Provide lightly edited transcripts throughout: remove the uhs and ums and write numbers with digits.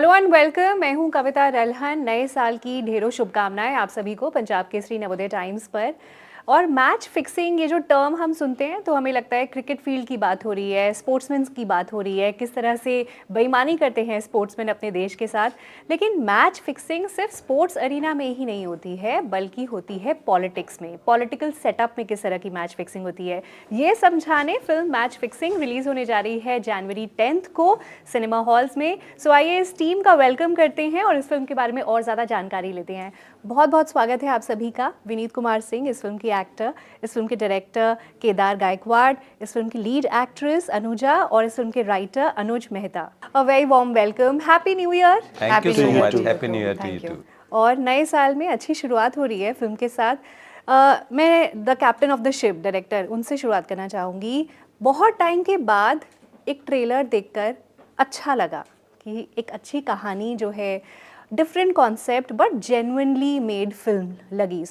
Hello and welcome. मैं हूं कविता रल्हन। नए साल की ढेरों शुभकामनाएं आप सभी को पंजाब केसरी नवोदय टाइम्स पर। और मैच फिक्सिंग, ये जो टर्म हम सुनते हैं तो हमें लगता है क्रिकेट फील्ड की बात हो रही है, स्पोर्ट्समैन की बात हो रही है, किस तरह से बेईमानी करते हैं स्पोर्ट्समैन अपने देश के साथ। लेकिन मैच फिक्सिंग सिर्फ स्पोर्ट्स अरीना में ही नहीं होती है, बल्कि होती है पॉलिटिक्स में, पॉलिटिकल सेटअप में किस तरह की मैच फिक्सिंग होती है। ये समझाने फिल्म मैच फिक्सिंग रिलीज होने जा रही है जनवरी 10 को सिनेमा हॉल्स में। सो आइए इस टीम का वेलकम करते हैं और इस फिल्म के बारे में और ज़्यादा जानकारी लेते हैं। बहुत बहुत स्वागत है आप सभी का। विनीत कुमार सिंह इस फिल्म की एक्टर, इस फिल्म के डायरेक्टर केदार गायकवाड़, इस फिल्म की लीड एक्ट्रेस अनुजा और इस फिल्म के writer Anuj Mehta. A very warm welcome. Happy new year. Thank you so much. Happy new year to you too. और नए साल में अच्छी शुरुआत हो रही है फिल्म के साथ। मैं the captain of the ship director उनसे शुरुआत करना चाहूँगी। बहुत टाइम के बाद एक ट्रेलर देखकर अच्छा लगा कि एक अच्छी कहानी जो है, different concept but genuinely made film लगी।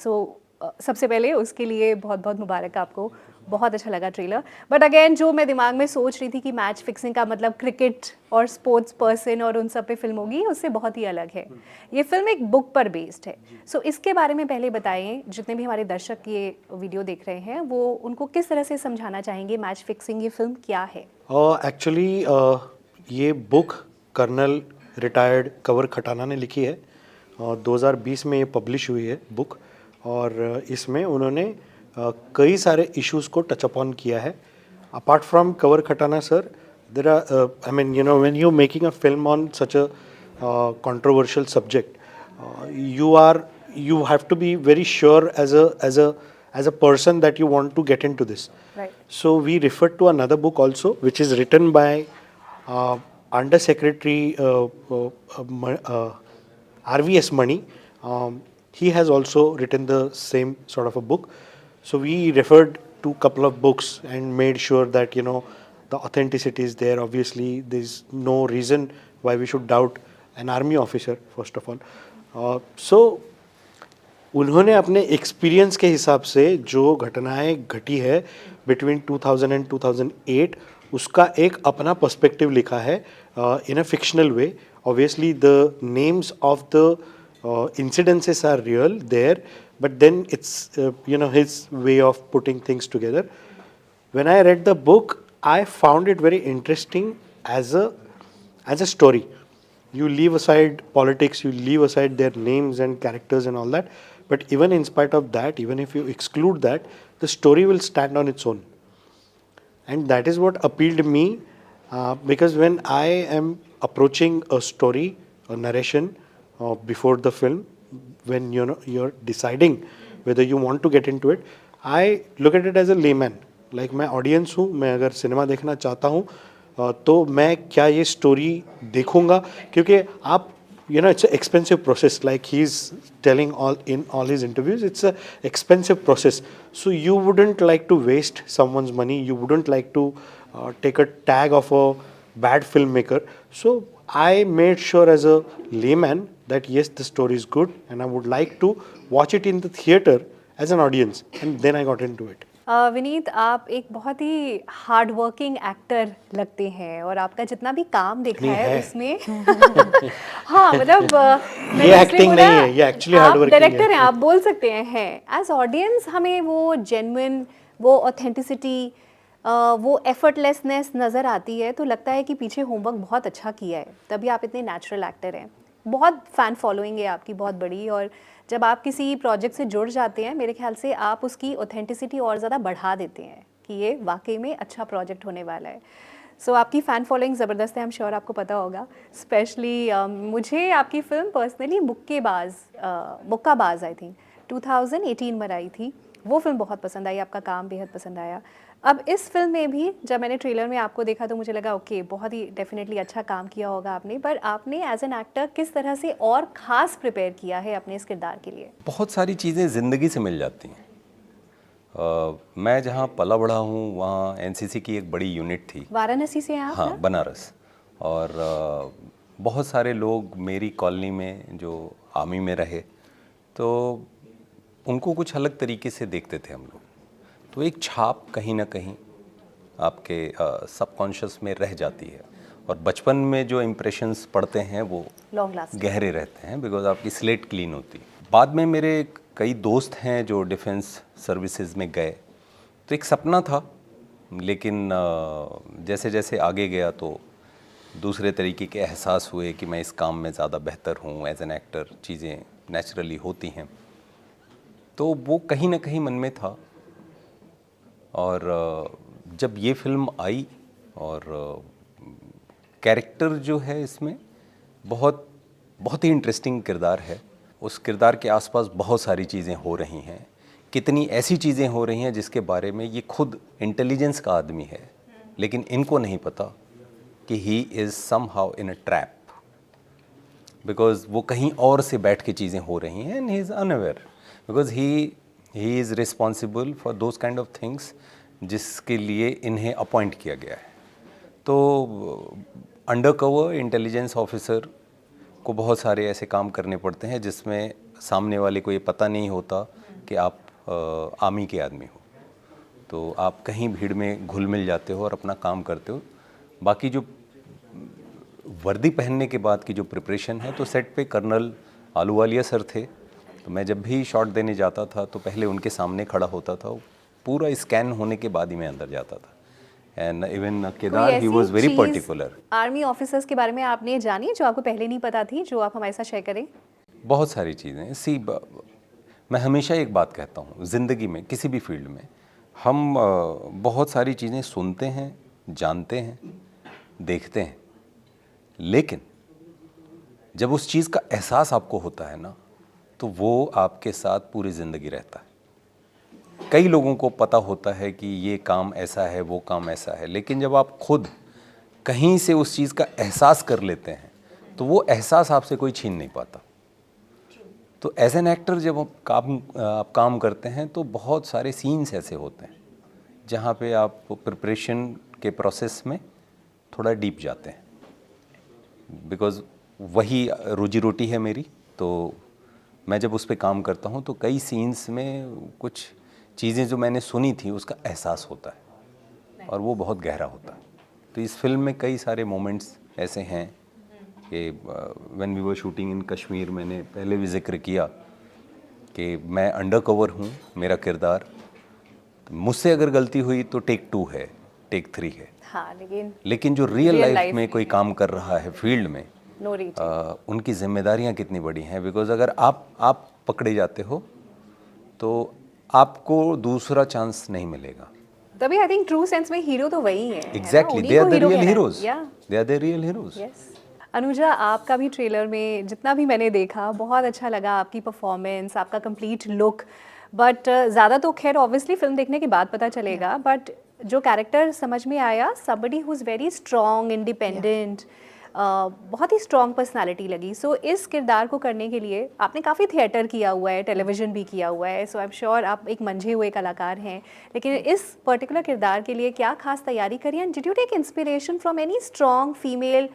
सबसे पहले उसके लिए बहुत बहुत मुबारक आपको। बहुत अच्छा लगा ट्रेलर। बट अगेन जो मैं दिमाग में सोच रही थी कि मैच फिक्सिंग का मतलब क्रिकेट और स्पोर्ट्स पर्सन और उन सब पे फिल्म होगी, उससे बहुत ही अलग है। ये फिल्म एक बुक पर बेस्ड है। सो इसके बारे में पहले बताएं, जितने भी हमारे दर्शक ये वीडियो देख रहे हैं वो उनको किस तरह से समझाना चाहेंगे मैच फिक्सिंग, ये फिल्म क्या है। एक्चुअली ये book colonel retired Kanwar Khatana ने लिखी है और 2020 में ये पब्लिश हुई है बुक। और इसमें उन्होंने कई सारे इश्यूज को टच अपॉन किया है। Apart from Kanwar Khatana sir, there are I mean you know when you making a film on such a controversial subject, you have to be very sure as a person that you want to get into this. Right. So we referred to another book also, which is written by Under Secretary RVS Mani. He has also written the same sort of a book. So we referred to a couple of books and made sure that the authenticity is there. Obviously, there's no reason why we should doubt an army officer first of all. So उन्होंने अपने experience के हिसाब से जो घटनाएं घटी है between 2000 and 2008, उसका एक अपना पर्सपेक्टिव लिखा है in a fictional way. Obviously the names of the incidences are real there, but then it's his way of putting things together. When I read the book, I found it very interesting as a story. You leave aside politics, you leave aside their names and characters and all that, but even in spite of that, even if you exclude that, the story will stand on its own. And that is what appealed me, because when I am approaching a story, a narration, before the film, when you're deciding whether you want to get into it, I look at it as a layman. Like मैं audience हूँ, मैं अगर cinema देखना चाहता हूँ तो मैं क्या ये स्टोरी देखूँगा, क्योंकि आप it's an expensive process, like he's telling in all his interviews, it's a expensive process. So you wouldn't like to waste someone's money, you wouldn't like to take a tag of a bad filmmaker. So I made sure as a layman that yes, the story is good and I would like to watch it in the theater as an audience, and then I got into it. Vineet, आप एक बहुत ही hard working actor लगते हैं और आपका जितना भी काम देखा है उसमें हाँ मतलब ये एक्टिंग नहीं है, ये एक्चुअली हार्ड वर्किंग है। डायरेक्टर हैं, आप बोल सकते हैं। एज ऑडियंस हमें वो जेन्युइन, वो ऑथेंटिसिटी, वो एफर्टलेसनेस नज़र आती है, तो लगता है कि पीछे होमवर्क बहुत अच्छा किया है, तभी आप इतने नेचुरल एक्टर हैं। बहुत फ़ैन फॉलोइंग है आपकी बहुत बड़ी, और जब आप किसी प्रोजेक्ट से जुड़ जाते हैं मेरे ख्याल से आप उसकी ऑथेंटिसिटी और ज़्यादा बढ़ा देते हैं कि ये वाकई में अच्छा प्रोजेक्ट होने वाला है। सो आपकी फ़ैन फॉलोइंग ज़बरदस्त है, आई एम श्योर आपको पता होगा। स्पेशली मुझे आपकी film personally Mukkabaaz I think 2018 में आई थी, वो फिल्म बहुत पसंद आई, आपका काम बेहद पसंद आया। अब इस फिल्म में भी जब मैंने ट्रेलर में आपको देखा तो मुझे लगा ओके, बहुत ही डेफिनेटली अच्छा काम किया होगा आपने, पर आपने एज एन एक्टर किस तरह से और ख़ास प्रिपेयर किया है अपने इस किरदार के लिए? बहुत सारी चीज़ें ज़िंदगी से मिल जाती हैं। मैं जहाँ पला बड़ा हूँ वहाँ एनसीसी की एक बड़ी यूनिट थी। वाराणसी से हैं आप? हाँ, बनारस। और बहुत सारे लोग मेरी कॉलोनी में जो आर्मी में रहे, तो उनको कुछ अलग तरीके से देखते थे हम लोग। तो एक छाप कहीं ना कहीं आपके सबकॉन्शियस में रह जाती है, और बचपन में जो इम्प्रेशंस पड़ते हैं वो लॉन्ग लास्टिंग। गहरे रहते हैं, बिकॉज आपकी स्लेट क्लीन होती है। बाद में मेरे कई दोस्त हैं जो डिफेंस सर्विसेज में गए, तो एक सपना था, लेकिन जैसे जैसे आगे गया तो दूसरे तरीके के एहसास हुए कि मैं इस काम में ज़्यादा बेहतर हूँ। एज एन एक्टर चीज़ें नेचुरली होती हैं, तो वो कहीं ना कहीं मन में था। और जब ये फिल्म आई और कैरेक्टर जो है इसमें बहुत बहुत ही इंटरेस्टिंग किरदार है। उस किरदार के आसपास बहुत सारी चीज़ें हो रही हैं, कितनी ऐसी चीज़ें हो रही हैं जिसके बारे में ये खुद इंटेलिजेंस का आदमी है, लेकिन इनको नहीं पता कि he is somehow in a trap, because वो कहीं और से बैठ के चीज़ें हो रही हैं and he is unaware, because he is responsible for those kind of things जिसके लिए इन्हें अपॉइंट किया गया है। तो अंडर कवर इंटेलिजेंस ऑफिसर को बहुत सारे ऐसे काम करने पड़ते हैं जिसमें सामने वाले को ये पता नहीं होता कि आप आर्मी के आदमी हो, तो आप कहीं भीड़ में घुल मिल जाते हो और अपना काम करते हो। बाकी जो वर्दी पहनने के बाद की जो प्रिपरेशन है, तो सेट पे कर्नल आलूवालिया सर थे, तो मैं जब भी शॉट देने जाता था तो पहले उनके सामने खड़ा होता था, पूरा स्कैन होने के बाद ही मैं अंदर जाता था। And even Kedar, he was very particular. Army officers के बारे में आपने जानी जो आपको पहले नहीं पता थी, जो आप हमारे साथ शेयर करें? बहुत सारी चीज़ें। मैं हमेशा एक बात कहता हूँ, ज़िंदगी में किसी भी फील्ड में हम बहुत सारी चीज़ें सुनते हैं, जानते हैं, देखते हैं, लेकिन जब उस चीज़ का एहसास आपको होता है ना, तो वो आपके साथ पूरी ज़िंदगी रहता है। कई लोगों को पता होता है कि ये काम ऐसा है, वो काम ऐसा है, लेकिन जब आप खुद कहीं से उस चीज़ का एहसास कर लेते हैं तो वो एहसास आपसे कोई छीन नहीं पाता। तो एज एन एक्टर जब आप काम करते हैं तो बहुत सारे सीन्स ऐसे होते हैं जहाँ पे आप प्रिपरेशन के प्रोसेस में थोड़ा डीप जाते हैं, बिकॉज़ वही रोजी रोटी है मेरी। तो मैं जब उस पे काम करता हूँ तो कई सीन्स में कुछ चीज़ें जो मैंने सुनी थी उसका एहसास होता है और वो बहुत गहरा होता है। तो इस फिल्म में कई सारे मोमेंट्स ऐसे हैं कि व्हेन वी वर शूटिंग इन कश्मीर, मैंने पहले भी जिक्र किया कि मैं अंडर कवर हूँ, मेरा किरदार, तो मुझसे अगर गलती हुई तो टेक 2 है, टेक 3 है। हाँ, लेकिन जो रियल लाइफ में कोई काम कर रहा है फील्ड में, उनकी जिम्मेदारियाँ कितनी बड़ी हैं, बिकॉज अगर आप पकड़े जाते हो तो आपको दूसरा चांस नहीं मिलेगा। तभी आई थिंक ट्रू सेंस में हीरो तो वही है। Exactly, they are the real heroes, they are the real heroes. Anuja, आपका भी ट्रेलर में जितना भी मैंने देखा बहुत अच्छा लगा, आपकी परफॉर्मेंस, आपका कंप्लीट लुक, बट ज़्यादा तो खैर ऑब्वियसली फिल्म देखने के बाद पता चलेगा, बट जो कैरेक्टर समझ में आया, somebody who is very strong, independent, बहुत ही स्ट्रॉन्ग पर्सनालिटी लगी। सो इस किरदार को करने के लिए आपने काफ़ी थिएटर किया हुआ है, टेलीविज़न भी किया हुआ है, सो आई एम श्योर आप एक मंझे हुए कलाकार हैं, लेकिन इस पर्टिकुलर किरदार के लिए क्या खास तैयारी करी, and did you take inspiration from any strong female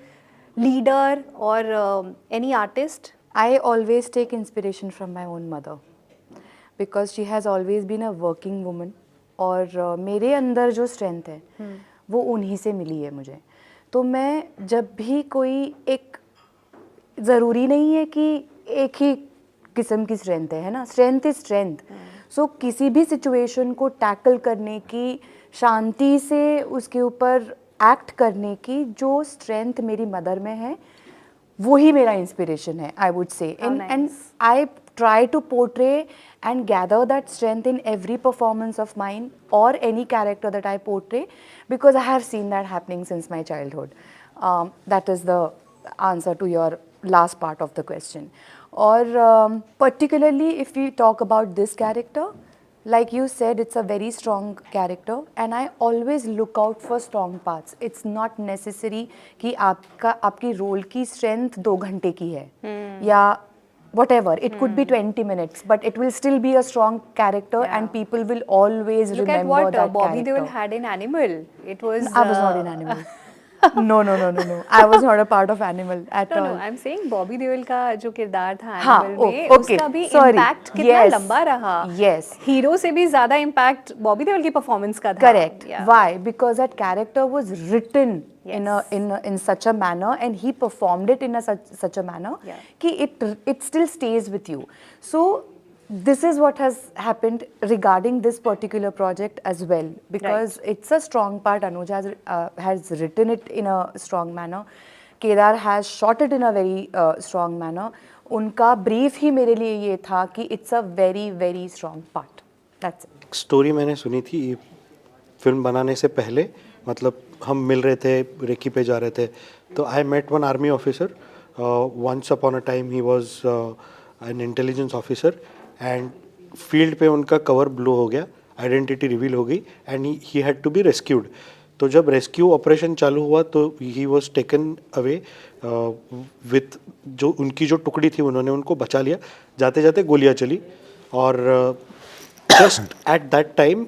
leader or any artist? I always take inspiration from my own mother because she has always been a working woman और मेरे अंदर जो स्ट्रेंथ है वो उन्हीं से मिली है मुझे। तो मैं जब भी कोई एक, ज़रूरी नहीं है कि एक ही किस्म की स्ट्रेंथ है ना, स्ट्रेंथ इज स्ट्रेंथ। सो किसी भी सिचुएशन को टैकल करने की, शांति से उसके ऊपर एक्ट करने की जो स्ट्रेंथ मेरी मदर में है, वही मेरा इंस्पिरेशन है, I would say. And I try to portray and gather that strength in every performance of mine और any character that I portray, because I have seen that happening since my childhood. That is the answer to your last part of the question. और particularly if we talk about this character, like you said, it's a very strong character and I always look out for strong parts. It's not necessary कि आपकी role की strength 2 घंटे की है या whatever, it could be 20 minutes, but it will still be a strong character and people will always remember that character. Look at what Bobby Deol had in Animal. It was I was not in Animal. No, no, no, no, no. I was not a part of Animal at No, all. no, I'm saying Bobby Deol का जो किरदार था हाँ, animal में, okay, उसका भी sorry. Impact कितना Yes, लंबा रहा. yes. हीरो से भी ज्यादा इम्पैक्ट बॉबी देओल की परफॉर्मेंस का था. Correct. Yeah. Why? Because that character was written Yes. in such a manner, and he performed it in such a manner Yeah. कि it still stays with you. So this is what has happened regarding this particular project as well, because it's a strong part. Anuj has written it in a strong manner. Kedar has shot it in a very strong manner. उनका brief ही मेरे लिए ये था कि it's a very very strong part. That's it. Story मैंने सुनी थी film बनाने से पहले, मतलब हम मिल रहे थे, रेकी पे जा रहे थे, तो I met one army officer. Once upon a time he was an intelligence officer, and field पे उनका कवर ब्लो हो गया, आइडेंटिटी रिवील हो गई, and he had to be rescued. तो जब रेस्क्यू ऑपरेशन चालू हुआ तो he was taken away with जो उनकी जो टुकड़ी थी, उन्होंने उनको बचा लिया. जाते जाते गोलियां चली, और just at that time,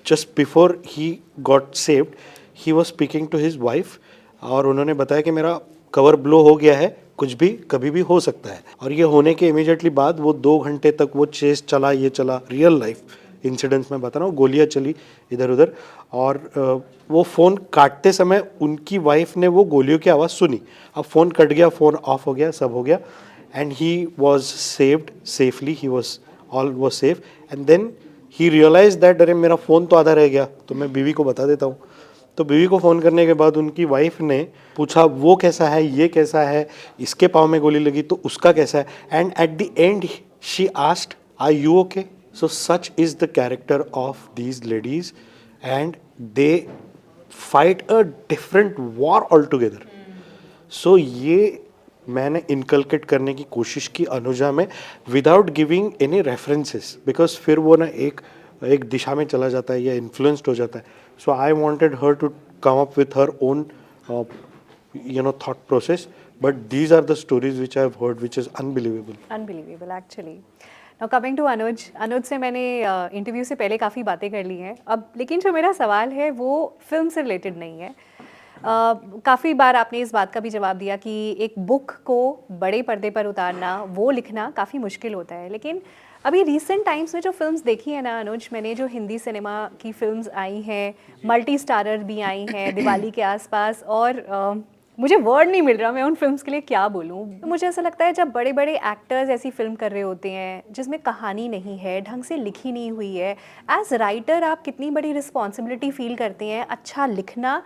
just before he got saved, he was speaking to his wife, और उन्होंने बताया कि मेरा कवर ब्लो हो गया है, कुछ भी कभी भी हो सकता है. और ये होने के इमीडिएटली बाद वो 2 घंटे तक वो चेस चला, ये चला, रियल लाइफ इंसिडेंट्स में बता रहा हूँ, गोलियाँ चली इधर उधर. और वो फ़ोन काटते समय उनकी वाइफ ने वो गोलियों की आवाज़ सुनी. अब फ़ोन कट गया, फ़ोन ऑफ हो गया, सब हो गया, and he was saved safely, he was all was safe. And then he realize that अरे मेरा फ़ोन तो आधा रह गया, तो मैं बीवी को बता देता हूँ. तो बीवी को फ़ोन करने के बाद उनकी वाइफ ने पूछा वो कैसा है, ये कैसा है, इसके पाँव में गोली लगी तो उसका कैसा है. And at the end she asked are you okay. So such is the character of these ladies, and they fight a different war all together. So ये मैंने इनकलकेट करने की कोशिश की अनुजा में, without giving any references, because फिर वो ना एक दिशा में चला जाता है या इन्फ्लुएंस्ड हो जाता है. So I wanted her to come up with her own thought process, but these are the stories which I have heard which is unbelievable. Unbelievable actually. Now coming to Anuj से मैंने इंटरव्यू से पहले काफ़ी बातें कर ली हैं अब, लेकिन जो मेरा सवाल है वो फिल्म से रिलेटेड नहीं है. काफ़ी बार आपने इस बात का भी जवाब दिया कि एक बुक को बड़े पर्दे पर उतारना, वो लिखना काफ़ी मुश्किल होता है. लेकिन अभी रिसेंट टाइम्स में जो फिल्म्स देखी है ना अनुज, मैंने जो हिंदी सिनेमा की फिल्म्स आई हैं, मल्टी स्टारर भी आई हैं दिवाली के आसपास, और मुझे वर्ड नहीं मिल रहा मैं उन फिल्म्स के लिए क्या बोलूँ. तो मुझे ऐसा लगता है जब बड़े बड़े एक्टर्स ऐसी फिल्म कर रहे होते हैं जिसमें कहानी नहीं है, ढंग से लिखी नहीं हुई है, एज राइटर आप कितनी बड़ी रिस्पॉन्सिबिलिटी फील करते हैं. अच्छा लिखना,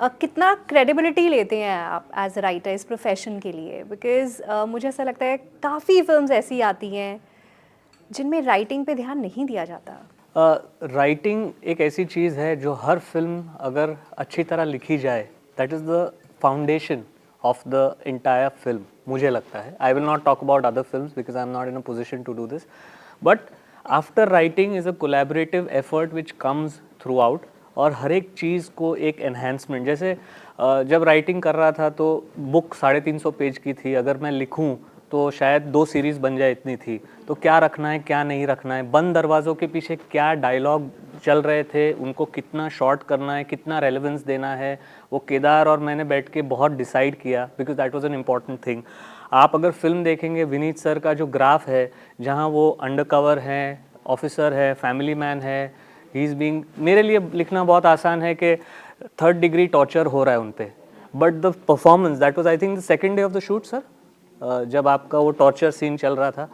कितना क्रेडिबिलिटी लेते हैं आप एज अ राइटर इस प्रोफेशन के लिए, बिकॉज मुझे ऐसा लगता है काफ़ी फिल्म्स ऐसी आती हैं जिनमें राइटिंग पे ध्यान नहीं दिया जाता. राइटिंग एक ऐसी चीज़ है जो हर फिल्म अगर अच्छी तरह लिखी जाए, that is the foundation of the entire film, मुझे लगता है. I will not talk about other films because I am not in a position to do this, but after writing is a collaborative effort which comes throughout, और हर एक चीज़ को एक enhancement. जैसे जब राइटिंग कर रहा था तो बुक 350 पेज की थी, अगर मैं लिखूं तो शायद 2 सीरीज़ बन जाए, इतनी थी. तो क्या रखना है, क्या नहीं रखना है, बंद दरवाज़ों के पीछे क्या डायलॉग चल रहे थे, उनको कितना शॉर्ट करना है, कितना रेलेवेंस देना है, वो केदार और मैंने बैठ के बहुत डिसाइड किया, because that was an important thing. आप अगर फिल्म देखेंगे, विनीत सर का जो ग्राफ है, जहाँ वो अंडरकवर है, ऑफिसर है, फैमिली मैन है, ही इज़ बीइंग, मेरे लिए लिखना बहुत आसान है कि 3rd डिग्री टॉर्चर हो रहा है उन पे, but the performance, that was I think the 2nd day of the shoot sir, जब आपका वो टॉर्चर सीन चल रहा था,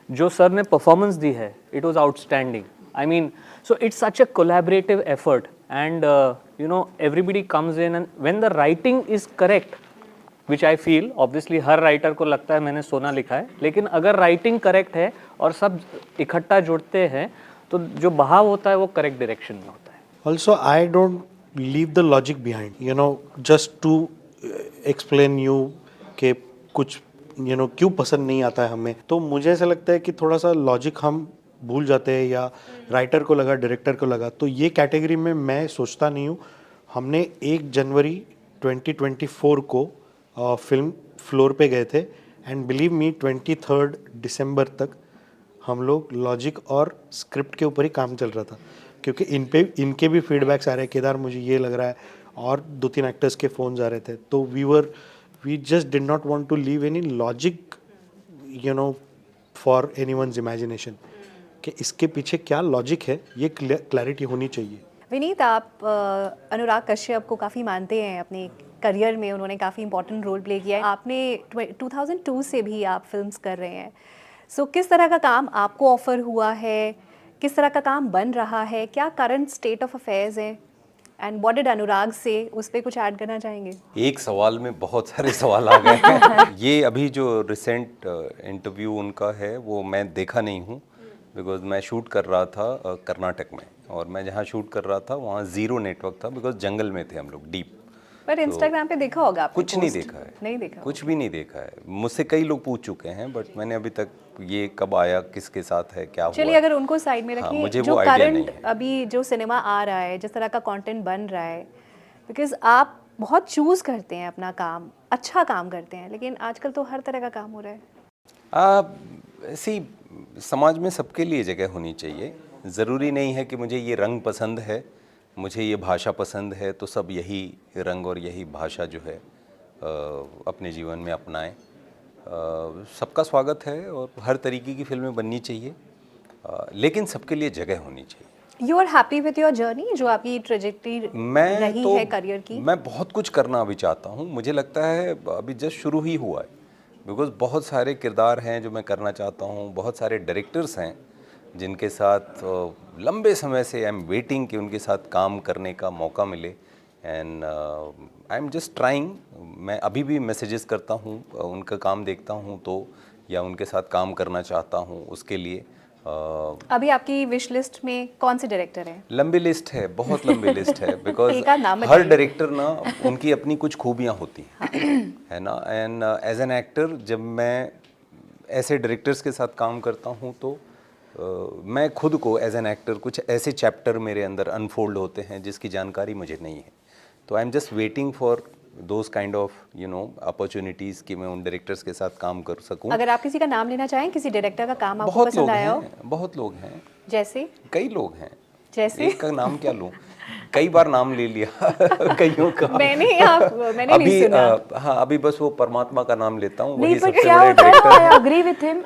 जो सर ने परफॉर्मेंस दी है, it was outstanding. I mean, so it's such a collaborative effort, and you know everybody comes in, and when the writing is correct, which I feel, obviously her writer को लगता है मैंने सोना लिखा है, लेकिन अगर राइटिंग करेक्ट है और सब इकट्ठा जुड़ते हैं तो जो बहाव होता है वो करेक्ट डायरेक्शन में होता है. Also, I don't leave the logic behind, just to explain you कि कुछ क्यों पसंद नहीं आता है हमें. तो मुझे ऐसा लगता है कि थोड़ा सा लॉजिक हम भूल जाते हैं, या राइटर को लगा, डायरेक्टर को लगा, तो ये कैटेगरी में मैं सोचता नहीं हूँ. हमने 1 जनवरी 2024 को फिल्म फ्लोर पे गए थे, एंड बिलीव मी 23 दिसंबर तक हम लोग लॉजिक और स्क्रिप्ट के ऊपर ही काम चल रहा था, क्योंकि इनके भी फीडबैक्स आ रहे हैं, केदार मुझे ये लग रहा है, और 2-3 एक्टर्स के फ़ोन्स आ रहे थे, तो we just did not want to leave any logic for anyone's imagination कि इसके पीछे क्या लॉजिक है, ये क्लैरिटी होनी चाहिए। विनीत, आप अनुराग कश्यप को काफ़ी मानते हैं, अपने करियर में उन्होंने काफ़ी इंपॉर्टेंट रोल प्ले किया है। आपने 2002 से भी आप फिल्म्स कर रहे हैं, सो किस तरह का काम आपको ऑफर हुआ है, किस तरह का काम बन रहा है, क्या करंट स्टेट ऑफ अफेयर्स है, एंड व्हाट डिड अनुराग से, उस पर कुछ ऐड करना चाहेंगे? एक सवाल में बहुत सारे सवाल आ गए हैं। ये अभी जो रिसेंट इंटरव्यू उनका है वो मैं देखा नहीं हूँ, बिकॉज मैं शूट कर रहा था कर्नाटक में, और मैं जहाँ शूट कर रहा था वहाँ 0 नेटवर्क था, बिकॉज जंगल में थे हम लोग, डीप। पर इंस्टाग्राम पे देखा होगा आपने? कुछ नहीं post? देखा है, नहीं देखा? कुछ भी नहीं देखा है। मुझसे कई लोग पूछ चुके हैं, बट मैंने अभी तक ये कब आया, किसके साथ है, क्या हुआ। चलिए, अगर उनको साइड में हाँ, रखिए, मुझे जो वो आइडिया नहीं करंट है। अभी जो सिनेमा आ रहा है, जिस तरह का कंटेंट बन रहा है, बिकॉज आप बहुत चूज करते हैं अपना काम, अच्छा काम करते हैं, लेकिन आजकल तो हर तरह का काम हो रहा है। ऐसी समाज में सबके लिए जगह होनी चाहिए। ज़रूरी नहीं है कि मुझे ये रंग पसंद है, मुझे ये भाषा पसंद है तो सब यही रंग और यही भाषा जो है अपने जीवन में अपनाएं। सबका स्वागत है और हर तरीके की फिल्में बननी चाहिए, लेकिन सबके लिए जगह होनी चाहिए। You are happy with your journey, जो आपकी ट्रेजेक्टरी रही है करियर की? मैं बहुत कुछ करना अभी चाहता हूँ। मुझे लगता है अभी जस्ट शुरू ही हुआ है, बिकॉज बहुत सारे किरदार हैं जो मैं करना चाहता हूँ, बहुत सारे डायरेक्टर्स हैं जिनके साथ लंबे समय से आई एम वेटिंग कि उनके साथ काम करने का मौका मिले, and I am just trying. मैं अभी भी मैसेजेस करता हूँ, उनका काम देखता हूँ तो, या उनके साथ काम करना चाहता हूँ, उसके लिए अभी आपकी विश लिस्ट में कौन से डायरेक्टर हैं? लंबी लिस्ट है, बहुत लंबी लिस्ट है, बिकॉज एक आध नाम हर बताइए। डायरेक्टर ना उनकी अपनी कुछ खूबियाँ होती हैं, है ना। एंड एज एन एक्टर जब मैं ऐसे डायरेक्टर्स के साथ काम करता हूँ तो मैं खुद को एज एन एक्टर कुछ ऐसे चैप्टर मेरे अंदर अनफोल्ड होते हैं जिसकी जानकारी मुझे नहीं है, तो I am just waiting for those kind of opportunities कि मैं उन डायरेक्टर्स के साथ काम कर सकूं। अगर आप किसी का नाम लेना चाहें, किसी डायरेक्टर का काम आपको बहुत पसंद लोग आया हो? हैं, बहुत लोग हैं, जैसे? कई लोग हैं। जैसे? एक का नाम क्या लूं, कई बार नाम ले लिया कईयों का। मैंने अभी नहीं सुना। हाँ, अभी बस वो परमात्मा का नाम लेता हूँ, नहीं, वही पर सबसे क्या बड़े होता है, डायरेक्टर आई हैं। Agree with him,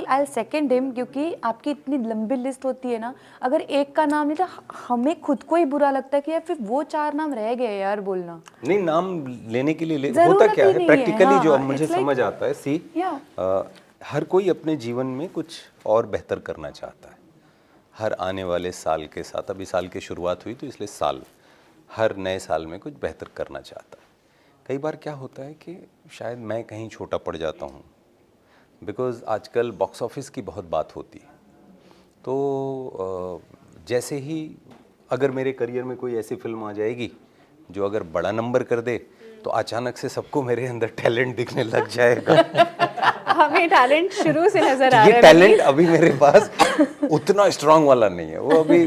I second him, क्योंकि आपकी इतनी लंबी लिस्ट होती है ना, अगर एक का नाम नहीं तो हमें खुद को ही बुरा लगता है कि यार फिर वो 4 नाम रह गए यार बोलना। नहीं, नाम लेने के लिए जरूरत होता क्या ही है नहीं है, प्रैक्टिकली, जो हाँ, अब मुझे it's like- समझ आता है, सी हर कोई अपने जीवन में कुछ और बेहतर करना चाहता है। हर आने वाले साल के साथ, अभी साल की शुरुआत हुई तो इसलिए साल, हर नए साल में कुछ बेहतर करना चाहता है। कई बार क्या होता है कि शायद मैं कहीं छोटा पड़ जाता हूँ, बिकॉज़ आजकल बॉक्स ऑफिस की बहुत बात होती है। तो जैसे ही अगर मेरे करियर में कोई ऐसी फिल्म आ जाएगी जो अगर बड़ा नंबर कर दे, तो अचानक से सबको मेरे अंदर टैलेंट दिखने लग जाएगा। हमें टैलेंट शुरू से नजर आ ये रहा है। टैलेंट अभी मेरे पास उतना स्ट्रांग वाला नहीं है, वो अभी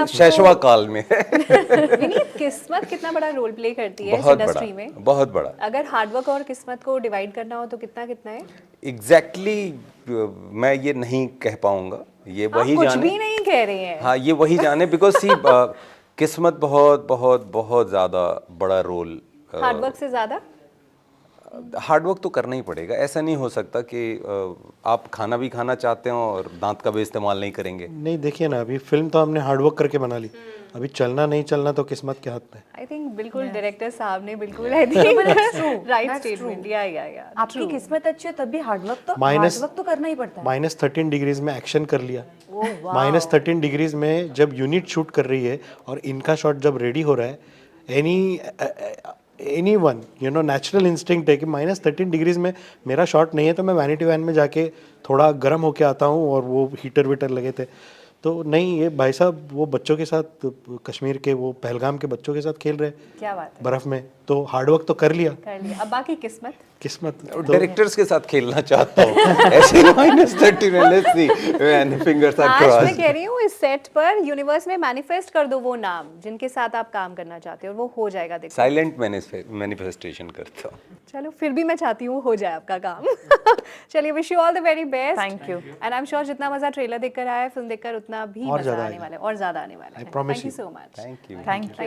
शैशवा काल में है। विनीत, किस्मत कितना बड़ा रोल प्ले करती है इस बहुत इंडस्ट्री बड़ा, में? बहुत बड़ा। अगर हार्डवर्क और किस्मत को डिवाइड करना हो तो कितना कितना है? एग्जैक्टली मैं ये नहीं कह पाऊंगा, ये आप वही कुछ जाने। भी नहीं कह रहे हैं। हाँ, ये वही जाने, बिकॉज सी किस्मत बहुत बहुत बहुत ज़्यादा बड़ा रोल। हार्डवर्क से ज्यादा? हार्डवर्क तो करना ही पड़ेगा, ऐसा नहीं हो सकता कि आप खाना भी खाना चाहते हो और दांत का भी इस्तेमाल नहीं करेंगे। नहीं, देखिए ना, अभी फिल्म तो हमने हार्डवर्क करके बना ली, अभी चलना नहीं चलना तो किस्मत के हाथ में। आई थिंक बिल्कुल डायरेक्टर साहब ने बिल्कुल आई थिंक राइट स्टेटमेंट। या आपकी किस्मत अच्छी है तभी हार्डवर्क Minus- तो करना ही पड़ता है। -13 डिग्रीज में एक्शन कर लिया, -13 डिग्रीज में जब यूनिट शूट कर रही है और इनका शॉट जब रेडी हो रहा है, एनीवन नेचुरल इंस्टिंक्ट है कि -13 डिग्रीज में मेरा शॉट नहीं है तो मैं वैनिटी वैन में जाके थोड़ा गर्म होके आता हूँ, और वो हीटर वीटर लगे थे तो नहीं, ये भाई साहब वो बच्चों के साथ, कश्मीर के वो पहलगाम के बच्चों के साथ खेल रहे क्या बात है, बर्फ में, तो हार्डवर्क तो कर लिया, कर लिया। अब बाकी किस्मत किस्मत डायरेक्टर्स के साथ खेलना चाहता हूँ ऐसे -13 में, let's see when fingers are आज मैं क्रॉस्ड। कह रही हूँ इस सेट पर यूनिवर्स में मैनिफेस्ट कर दो वो नाम जिनके साथ आप काम करना चाहते हो, और वो हो जाएगा। देखो, साइलेंट मैनिफेस्टेशन करता हूँ। चलो, फिर भी मैं चाहती हूँ हो जाए आपका काम। चलिए, wish you all the very best. Thank you. And I am sure जितना मजा ट्रेलर देखकर आया है, फिल्म देखकर उतना भी और मजा ज्यादा आने आएगा। वाला है, और ज्यादा आने वाला है। I promise thank you you. So much. Thank you. Thank you.